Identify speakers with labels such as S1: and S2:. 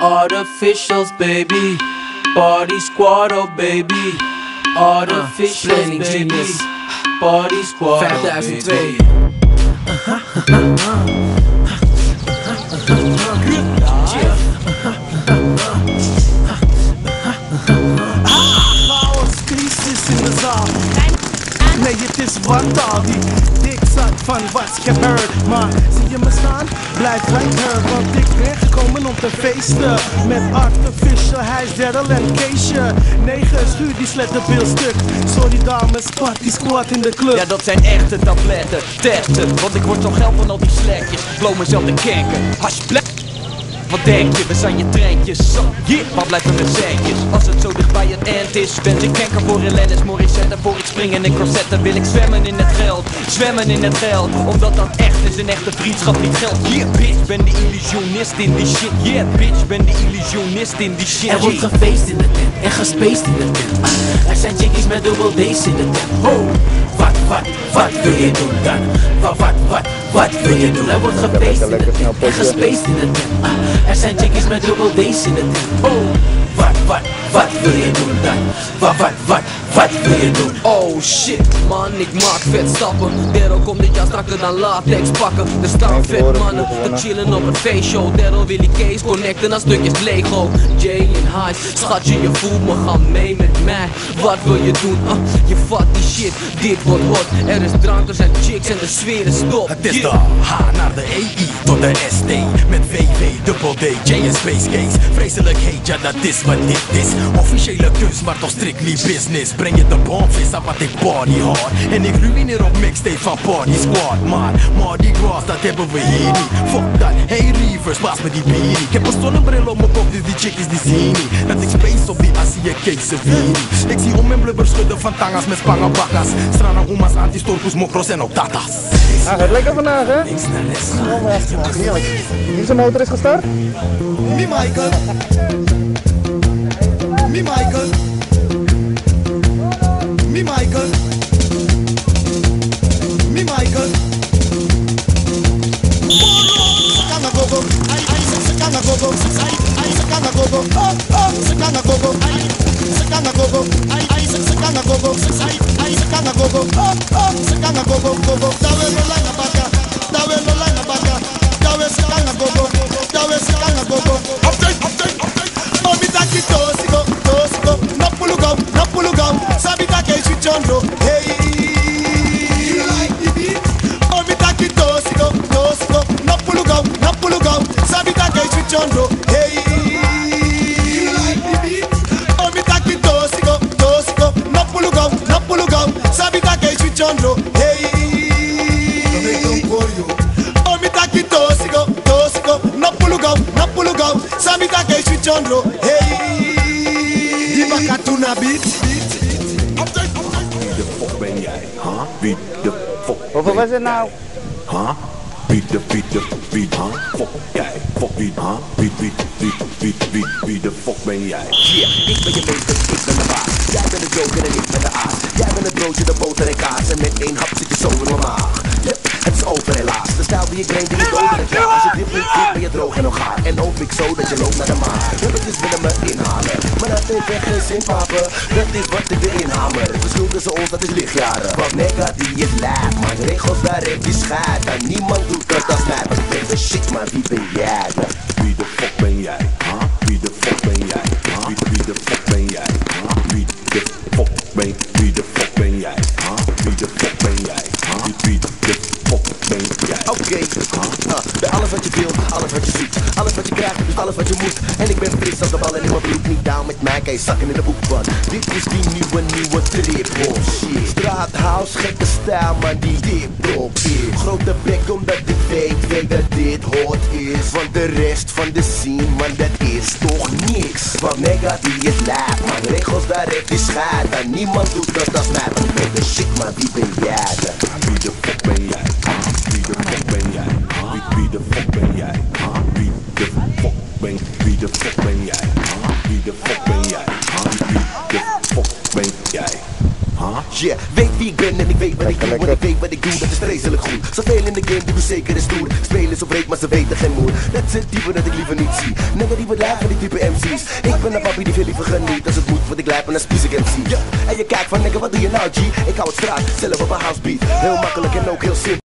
S1: Artificials, baby. Party squad, oh baby. Artificials, baby. Party squad,
S2: 5002.
S3: Chaos, crisis in de zaal. Nee, het is wat al die dik zat van wat je heard. Maar zie je me staan? Blijf right here, want ik ben gekomen om te feesten. Met Artificial, hij is Daryl en Keesje. 9 schuur die slettenbil stuk. Sorry dames, party squad in de club.
S2: Ja, dat zijn echte tabletten, testen. Want ik word zo geil van al die slekjes. Blow mezelf de kanker. Alsjeblieft. Wat denk je, we zijn je treintjes. Wat blijft er met centjes? Als het zo dicht bij het eind is, ben ik kanker voor Alanis Morissette. Voor ik spring in corsetten, wil ik zwemmen in het geld. Zwemmen in het geld, omdat dat echt is. Een echte vriendschap niet geld. Yeah, bitch, ben de illusionist in die shit. Yeah, bitch, ben de illusionist in die shit.
S1: Er wordt gefeest in de tent en gespaced in de tent. Er zijn chickies met dubbel D's in de tent. Oh, wat wil je doen dan? Wat wil je doen? Er wordt gefeest in de tent en gespaced in de tent. Er zijn chickies met dubbel D's in de tent. Oh, wat wil je doen dan? Wat wil je doen?
S2: Oh shit, man, ik maak vet stappen. Daryl komt dit jaar strakker dan latex pakken. Er staan vet mannen te chillen op een feestshow. Daryl wil die case connecten aan stukjes Lego. Jay en High, schatje, je voelt me, ga mee met mij. Wat wil je doen? Je vat die shit, dit wordt hot. Er is drank, er zijn chicks en de sfeer is top.
S4: Het is de H naar de EI tot de ST. Met VV, dubbel D, J en Space Case. Vreselijk heet, ja dat is wat dit is. Officiële kus, maar toch strictly business. Breng je de bomvis aan wat ik party hard. En ik ruïneer op mixtape van Party Squad. Maar Mardi Gras, dat hebben we hier niet. Fuck dat, hey Reavers, pas me die bier. Ik heb een zonnebril op mijn kop, dus die chickies die zien niet dat ik space op die Asie-Keese virie. Ik zie om mijn blubber schudden van tangas met spangenbakkas. Strana omas, antistorpus, mokros en ook tatas.
S5: Hij gaat lekker vandaag, hè? Heerlijk. Wie zijn motor is gestart?
S4: Mi Michael. Mi Michael. Mi Michael. Mi Michael. Sakana gogo, sakana gogo, sakana gogo, sakana gogo, sakana gogo, sakana gogo, sakana gogo, sakana gogo, gogo. Dawe no lana baka, dawe no lana baka, dawe sakana gogo, dawe sakana gogo. Update. Mami taki tosigo, napulugo, sabi take chichondo. Hey, you like the beat? Mami taki tosigo, napulugo, sabi take chichondo. Hey, you like the beat? Mami taki tosigo, napulugo, sabi take chichondo. Hey, mami taki tosigo, napulugo, sabi take chichondo. Hey, die bakatuna beat. Wie de fuck ben jij? Huh? Wie de fuck?
S5: Hoeveel was het nou?
S4: Huh? Wie de fuck jij? Fuck wie? Huh? Wie de fuck ben jij?
S6: Yeah, ik ben je meester, ik ben de baas. Jij bent de joker en ik ben de aas. Jij bent het broodje, de boter en kaas. En met één hap zit je zo in mijn maag. Yep, het is over helaas. De stijl die ik breng, die is over het jaar. Als je dit niet doet, ben je droog en nog gaar. En hoop ik zo dat je loopt naar de maan. Rubbetjes willen me inhalen, maar dat heeft echt geen zin, papen. Dat is wat ik erin hamer. Het verschil tussen ons, dat is lichtjaren. Want nigga, die is lijp, man. Regels, daar heeft die schijt. En niemand doet dat als mij. Want ik ben de shit, maar wie ben jij?
S4: Wie de fuck ben jij? Huh? Wie de fuck ben jij? Huh? Wie de fuck ben jij? Huh? Wie de fuck ben jij? Huh? Wie de fuck ben jij? Huh? Wie de fuck ben jij?
S6: Oké, bij alles wat je wilt, alles wat je zoekt, alles wat je krijgt, alles wat je moet. En ik ben fris als de bal en in mijn bloed. Niet down met mij, kan je zakken in de boekband. Dit is die nieuwe trip, bullshit. Straathouse, gekke stijl, maar die hip-hop is. Grote bek omdat ik weet dat dit hot is. Want de rest van de scene, man, dat is toch niks. Want nigga, die is lijp, man. Regels, daar heeft die schijt. En niemand doet dat als mij. Want ik ben de shit, maar wie ben jij dan?
S4: Wie de fuck ben jij? Wie de fuck ben jij? Wie de fuck ben jij? Wie de fuck ben jij? Wie de fuck ben jij? Wie de fuck ben jij? Wie de fuck ben jij?
S6: Yeah, weet wie ik ben en ik weet wat ik doe. En ik weet wat ik doe, dat is vreselijk goed. Zoveel in de game doen we zeker is stoer. Spelen zo breed, maar ze weten geen moer. Dat is het type dat ik liever niet zie. Never die het lijf van die type MC's. Ik ben een papi die veel liever geniet als het moet, want ik lijp en dan spies ik MC. En je kijkt van nigga, wat doe je nou G? Ik hou het straat, zelf op een house beat. Heel makkelijk en ook heel simpel.